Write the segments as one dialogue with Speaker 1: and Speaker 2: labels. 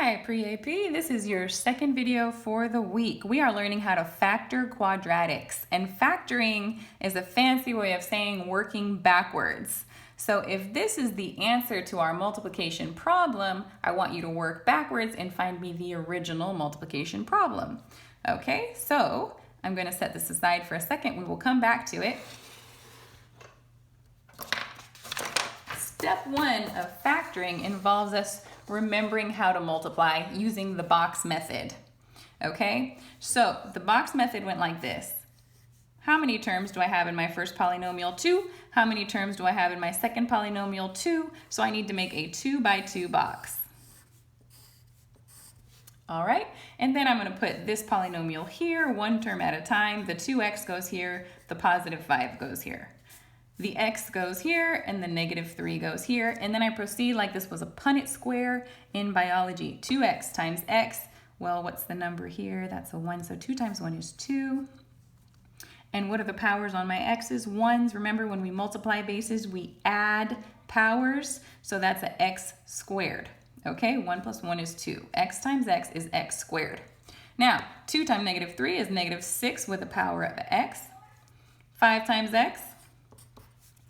Speaker 1: Hi, Pre-AP. This is your second video for the week. We are learning how to factor quadratics, and factoring is a fancy way of saying working backwards. So if this is the answer to our multiplication problem, I want you to work backwards and find me the original multiplication problem. Okay, so I'm going to set this aside for a second. We will come back to it. Step one of factoring involves us remembering how to multiply using the box method. Okay, so the box method went like this. How many terms do I have in my first polynomial? 2. How many terms do I have in my second polynomial? 2. So I need to make a 2 by 2 box. All right, and then I'm going to put this polynomial here, one term at a time. The 2x goes here, the positive 5 goes here. The x goes here and the negative 3 goes here, and then I proceed like this was a Punnett square in biology. 2x times x, well, what's the number here? That's a 1, so 2 times 1 is 2. And what are the powers on my x's? 1s. Remember, when we multiply bases, we add powers, so that's an x squared. Okay, 1 plus 1 is 2. X times x is x squared. Now, 2 times negative 3 is negative 6 with the power of x. 5 times x,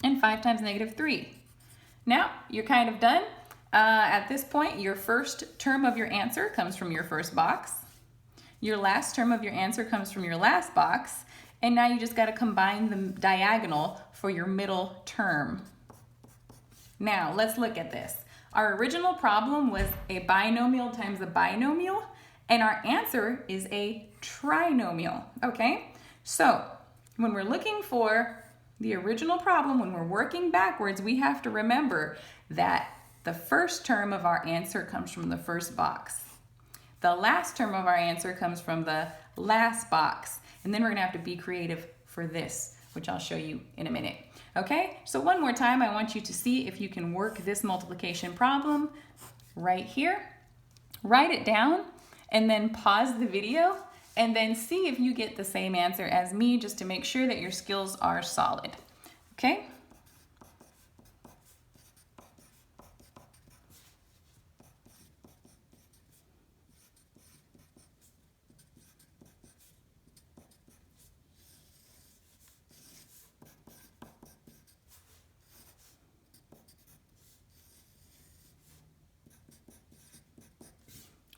Speaker 1: and 5 times negative 3. Now, you're kind of done. At this point, your first term of your answer comes from your first box. Your last term of your answer comes from your last box. And now you just got to combine the diagonal for your middle term. Now, let's look at this. Our original problem was a binomial times a binomial, and our answer is a trinomial, okay? So, when we're looking for the original problem, when we're working backwards, we have to remember that the first term of our answer comes from the first box. The last term of our answer comes from the last box. And then we're gonna have to be creative for this, which I'll show you in a minute. Okay, so one more time, I want you to see if you can work this multiplication problem right here. Write it down and then pause the video and then see if you get the same answer as me, just to make sure that your skills are solid. Okay?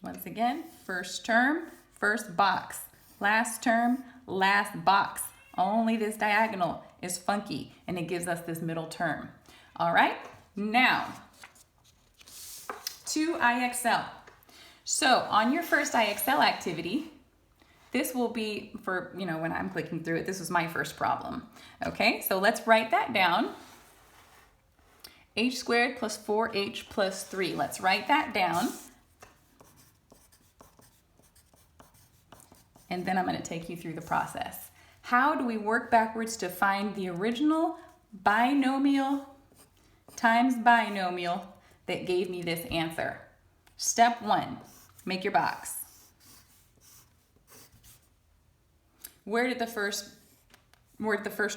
Speaker 1: Once again, first term, first box. Last term, last box. Only this diagonal is funky, and it gives us this middle term. All right, now, to IXL. So on your first IXL activity, this will be for, when I'm clicking through it, this was my first problem. Okay, so let's write that down. H squared plus 4h plus 3. Let's write that down. And then I'm going to take you through the process. How do we work backwards to find the original binomial times binomial that gave me this answer? Step 1, make your box. Where did the first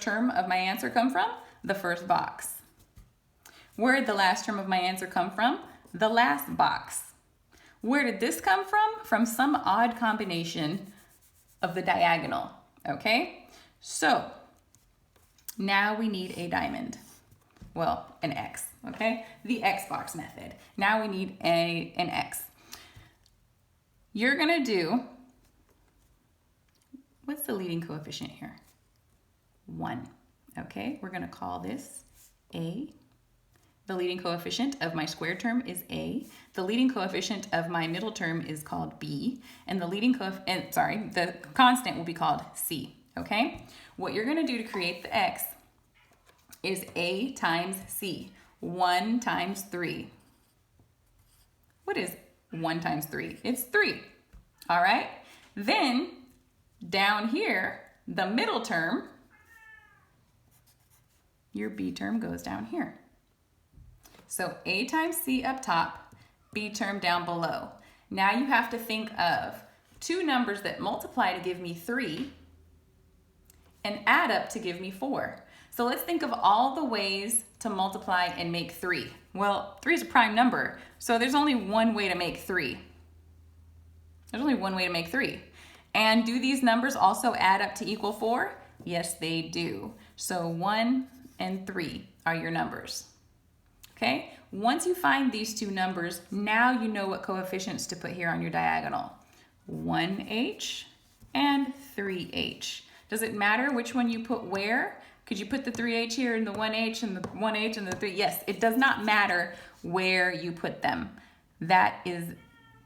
Speaker 1: term of my answer come from? The first box. Where did the last term of my answer come from? The last box. Where did this come from? From some odd combination of the diagonal, okay? So now we need a diamond. Well, an X, okay? The X box method. Now we need an X. You're gonna do, what's the leading coefficient here? 1, okay? We're gonna call this A. The leading coefficient of my square term is A. The leading coefficient of my middle term is called B. And the constant will be called C, okay? What you're gonna do to create the X is A times C, 1 times 3. What is 1 times 3? It's 3, all right? Then, down here, the middle term, your B term goes down here. So A times C up top, B term down below. Now you have to think of two numbers that multiply to give me 3 and add up to give me 4. So let's think of all the ways to multiply and make 3. Well, 3 is a prime number, so there's only one way to make 3. There's only one way to make 3. And do these numbers also add up to equal 4? Yes, they do. So 1 and 3 are your numbers. Okay? Once you find these two numbers, now you know what coefficients to put here on your diagonal. 1h and 3h. Does it matter which one you put where? Could you put the 3h here and the 1h and the 1h and the 3? Yes, it does not matter where you put them. That is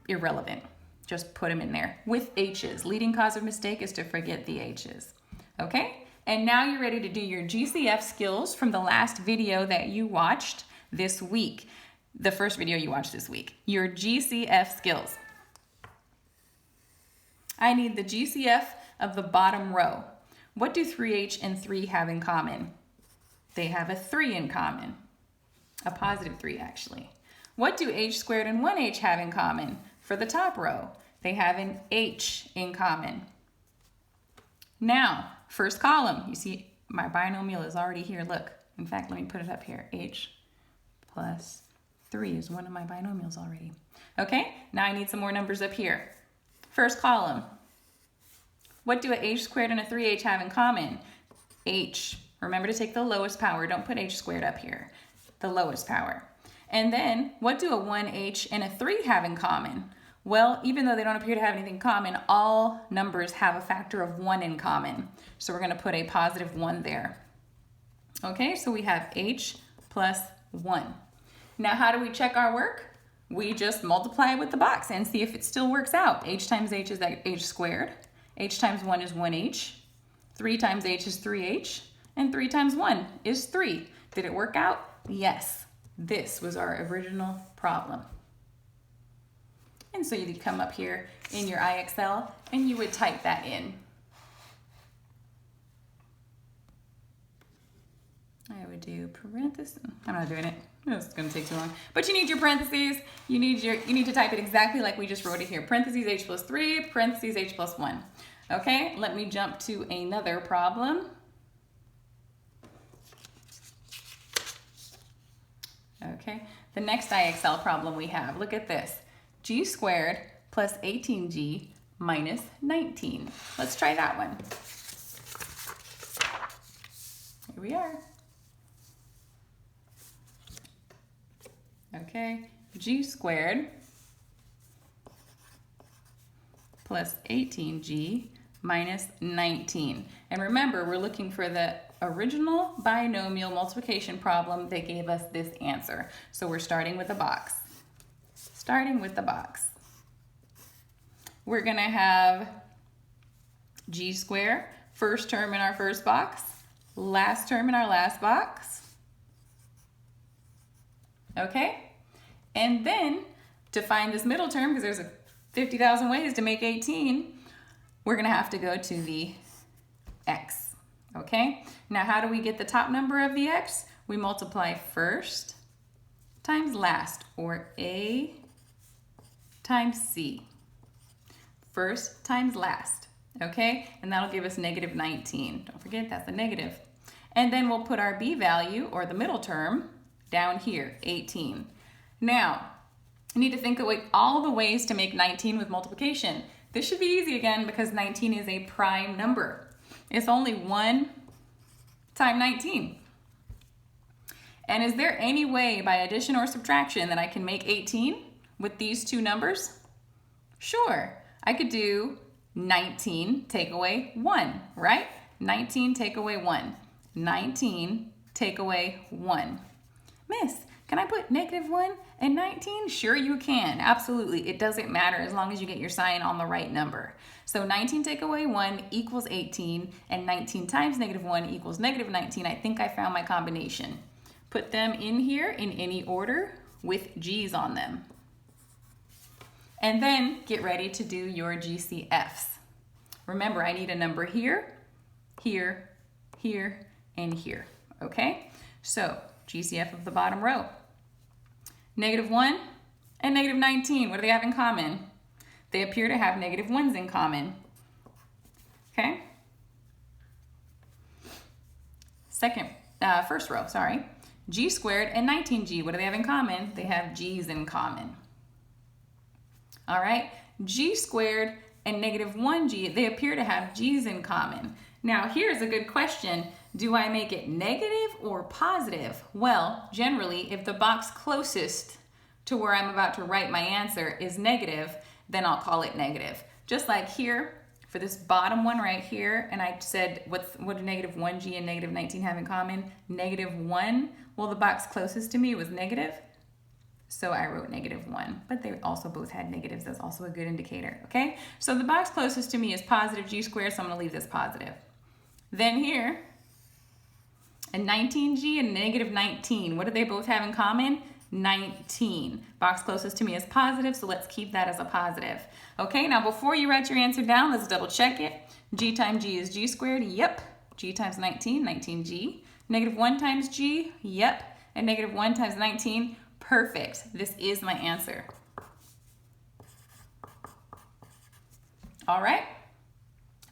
Speaker 1: irrelevant. Just put them in there with h's. Leading cause of mistake is to forget the h's. Okay? And now you're ready to do your GCF skills from the last video that you watched this week. The first video you watched this week. Your GCF skills. I need the GCF of the bottom row. What do 3h and 3 have in common? They have a 3 in common. A positive 3, actually. What do h squared and 1h have in common? For the top row, they have an h in common. Now, first column, you see my binomial is already here. Look, in fact, let me put it up here. H plus 3 is one of my binomials already. Okay, now I need some more numbers up here. First column, what do a h squared and a 3h have in common? H. Remember to take the lowest power. Don't put h squared up here. The lowest power. And then, what do a 1h and a 3 have in common? Well, even though they don't appear to have anything in common, all numbers have a factor of 1 in common. So we're going to put a positive 1 there. Okay, so we have h plus 1. Now, how do we check our work? We just multiply it with the box and see if it still works out. H times h is h squared. H times 1 is 1h. 3 times h is 3h. And 3 times 1 is 3. Did it work out? Yes. This was our original problem. And so you'd come up here in your IXL and you would type that in. I would do parentheses. I'm not doing it. It's going to take too long. But you need your parentheses. You need to type it exactly like we just wrote it here. Parentheses h plus 3, parentheses h plus 1. Okay, let me jump to another problem. Okay, the next IXL problem we have, look at this. G squared plus 18g minus 19. Let's try that one. Here we are. Okay, g squared plus 18g minus 19. And remember, we're looking for the original binomial multiplication problem that gave us this answer. So we're starting with a box. Starting with the box. We're going to have g squared, first term in our first box, last term in our last box. Okay? And then to find this middle term, because there's 50,000 ways to make 18, we're going to have to go to the x. Okay? Now how do we get the top number of the x? We multiply first times last, or A times C. First times last. Okay? And that'll give us negative 19. Don't forget, that's a negative. And then we'll put our B value, or the middle term, down here, 18. Now, you need to think of all the ways to make 19 with multiplication. This should be easy again because 19 is a prime number. It's only 1 times 19. And is there any way by addition or subtraction that I can make 18 with these two numbers? Sure. I could do 19 take away 1, right? 19 take away 1. 19 take away 1. Miss, can I put negative 1 and 19? Sure you can, absolutely. It doesn't matter as long as you get your sign on the right number. So 19 take away 1 equals 18, and 19 times negative 1 equals negative 19. I think I found my combination. Put them in here in any order with G's on them. And then get ready to do your GCFs. Remember, I need a number here, here, here, and here, okay? So GCF of the bottom row. Negative 1 and negative 19, what do they have in common? They appear to have negative 1s in common. Okay? First row, sorry. G squared and 19g, what do they have in common? They have g's in common. All right, g squared and negative 1g, they appear to have g's in common. Now here's a good question. Do I make it negative or positive? Well, generally, if the box closest to where I'm about to write my answer is negative, then I'll call it negative. Just like here, for this bottom one right here, and I said, what do negative 1g and negative 19 have in common? Negative 1. Well, the box closest to me was negative, so I wrote negative 1. But they also both had negatives. That's also a good indicator, okay? So the box closest to me is positive g squared, so I'm going to leave this positive. Then here, a 19g and negative 19. What do they both have in common? 19. Box closest to me is positive, so let's keep that as a positive. Okay, now before you write your answer down, let's double check it. G times g is g squared. Yep. G times 19, 19g. Negative 1 times g. Yep. And negative 1 times 19. Perfect. This is my answer. All right.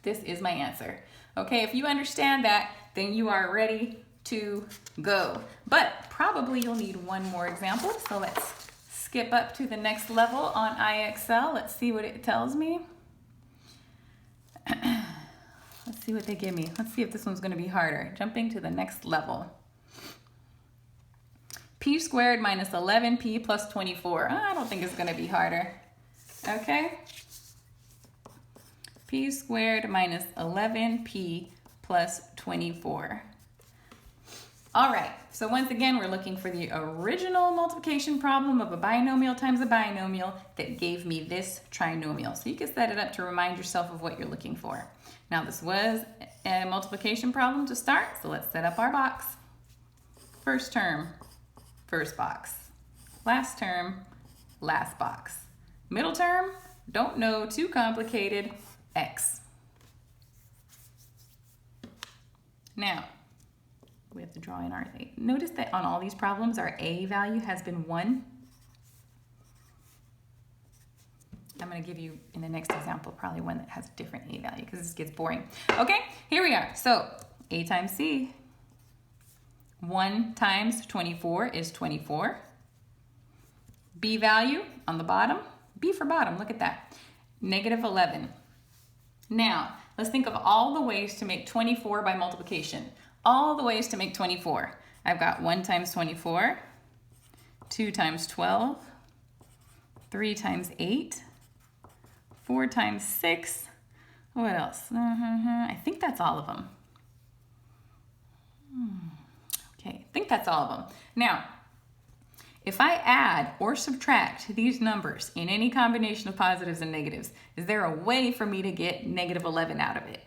Speaker 1: This is my answer. Okay, if you understand that, then you are ready to go. But probably you'll need one more example. So let's skip up to the next level on IXL. Let's see what it tells me. Let's see what they give me. Let's see if this one's going to be harder. Jumping to the next level. P squared minus 11p plus 24. I don't think it's going to be harder. Okay. P squared minus 11p plus 24. All right, so once again, we're looking for the original multiplication problem of a binomial times a binomial that gave me this trinomial. So you can set it up to remind yourself of what you're looking for. Now this was a multiplication problem to start, so let's set up our box. First term, first box. Last term, last box. Middle term, don't know, too complicated, x. Now, we have to draw in our a. Notice that on all these problems, our a value has been 1. I'm going to give you, in the next example, probably one that has a different a value because this gets boring. Okay, here we are. So, a times c. 1 times 24 is 24. B value on the bottom. B for bottom, look at that. Negative 11. Now, let's think of all the ways to make 24 by multiplication. All the ways to make 24. I've got 1 times 24, 2 times 12, 3 times 8, 4 times 6. What else? I think that's all of them. Okay, I think that's all of them. Now, if I add or subtract these numbers in any combination of positives and negatives, is there a way for me to get negative 11 out of it?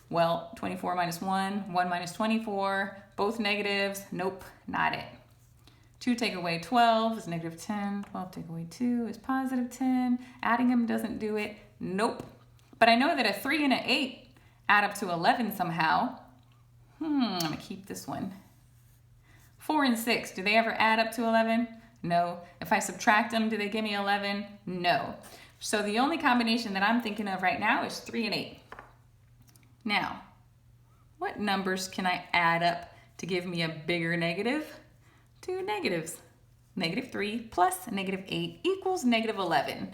Speaker 1: Well, 24 minus 1, 1 minus 24, both negatives. Nope, not it. 2 take away 12 is negative 10. 12 take away 2 is positive 10. Adding them doesn't do it. Nope. But I know that a 3 and an 8 add up to 11 somehow. I'm going to keep this one. 4 and 6, do they ever add up to 11? No. If I subtract them, do they give me 11? No. So the only combination that I'm thinking of right now is 3 and 8. Now, what numbers can I add up to give me a bigger negative? 2 negatives. Negative 3 plus negative 8 equals negative 11.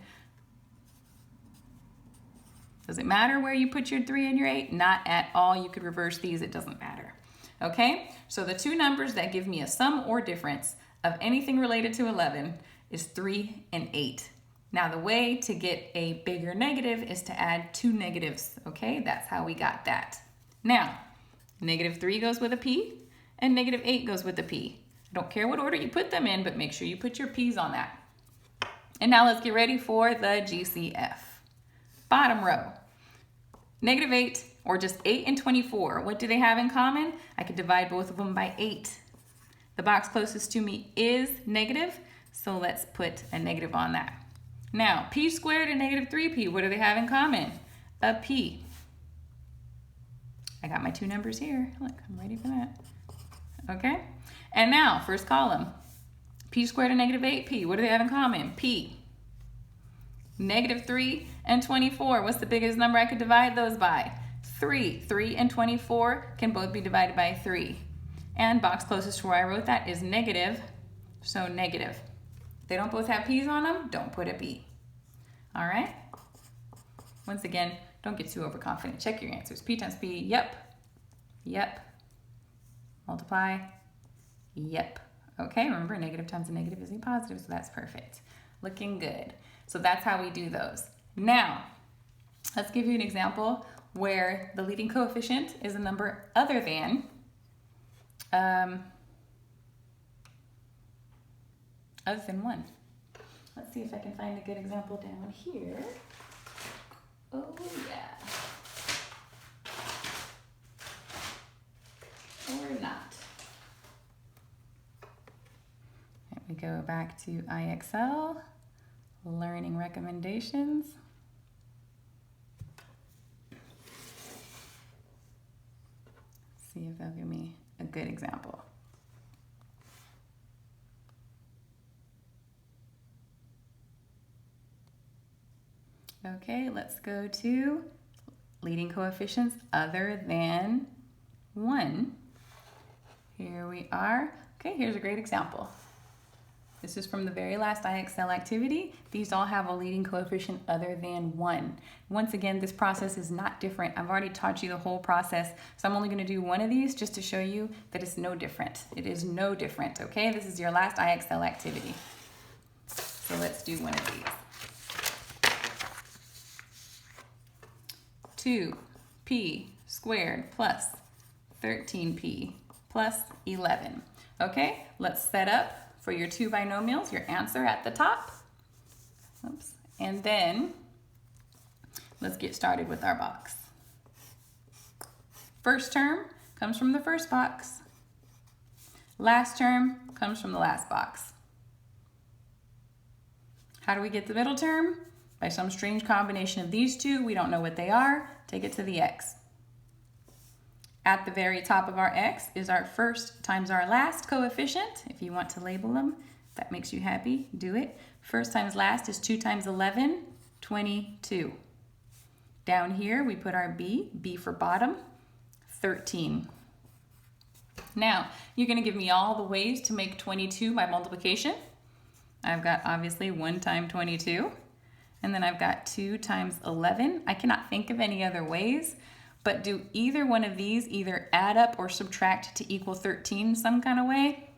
Speaker 1: Does it matter where you put your 3 and your 8? Not at all. You could reverse these. It doesn't matter. Okay? So the two numbers that give me a sum or difference of anything related to 11 is 3 and 8. Now the way to get a bigger negative is to add 2 negatives, okay? That's how we got that. Now, negative 3 goes with a p, and negative 8 goes with a p. I don't care what order you put them in, but make sure you put your p's on that. And now let's get ready for the GCF. Bottom row, negative 8, or just 8 and 24. What do they have in common? I could divide both of them by 8. The box closest to me is negative, so let's put a negative on that. Now, p squared and negative 3p, what do they have in common? A p. I got my 2 numbers here. Look, I'm ready for that. Okay? And now, first column. P squared and negative 8p, what do they have in common? P. Negative 3 and 24, what's the biggest number I could divide those by? 3. 3 and 24 can both be divided by 3. And box closest to where I wrote that is negative, so negative. If they don't both have p's on them, don't put a p. All right? Once again, don't get too overconfident. Check your answers. P times P, yep, yep. Multiply, yep. Okay, remember negative times a negative is a positive, so that's perfect. Looking good. So that's how we do those. Now, let's give you an example where the leading coefficient is a number other than 1. Let's see if I can find a good example down here. Oh yeah. Or not. Let me go back to IXL, learning recommendations. See if they'll give me a good example. Okay, let's go to leading coefficients other than 1. Here we are. Okay, here's a great example. This is from the very last IXL activity. These all have a leading coefficient other than 1. Once again, this process is not different. I've already taught you the whole process, so I'm only going to do one of these just to show you that it's no different. It is no different, okay? This is your last IXL activity. So let's do one of these. 2p squared plus 13p plus 11. Okay, let's set up for your two binomials, your answer at the top. Oops. And then let's get started with our box. First term comes from the first box. Last term comes from the last box. How do we get the middle term? By some strange combination of these two. We don't know what they are. Take it to the x. At the very top of our x is our first times our last coefficient. If you want to label them, if that makes you happy, do it. First times last is 2 times 11, 22. Down here we put our b for bottom, 13. Now, you're going to give me all the ways to make 22 by multiplication. I've got obviously 1 times 22. And then I've got 2 times 11. I cannot think of any other ways, but do either one of these either add up or subtract to equal 13 some kind of way?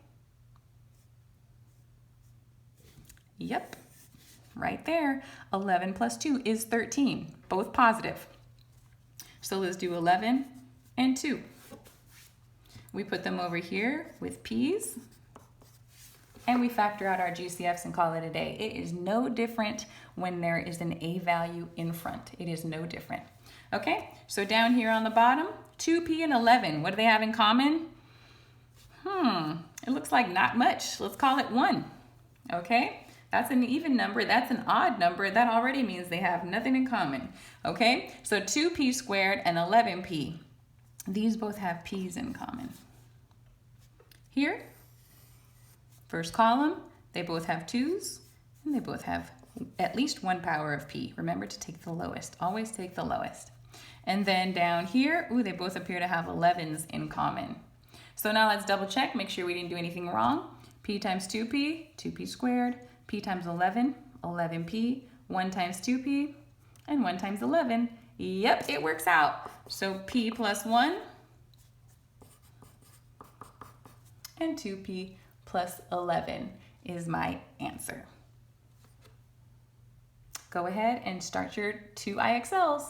Speaker 1: Yep, right there. 11 plus 2 is 13, both positive. So let's do 11 and 2. We put them over here with p's, and we factor out our GCFs and call it a day. It is no different when there is an a value in front. It is no different. Okay, so down here on the bottom, 2p and 11, what do they have in common? It looks like not much. Let's call it 1. Okay, that's an even number. That's an odd number. That already means they have nothing in common. Okay, so 2p squared and 11p. These both have p's in common. Here, first column, they both have 2's, and they both have at least 1 power of p. Remember to take the lowest. Always take the lowest. And then down here, they both appear to have 11's in common. So now let's double check, make sure we didn't do anything wrong. P times 2p, 2p squared. P times 11, 11p. 1 times 2p, and 1 times 11. Yep, it works out. So p plus 1 and 2p plus 11 is my answer. Go ahead and start your 2 IXLs.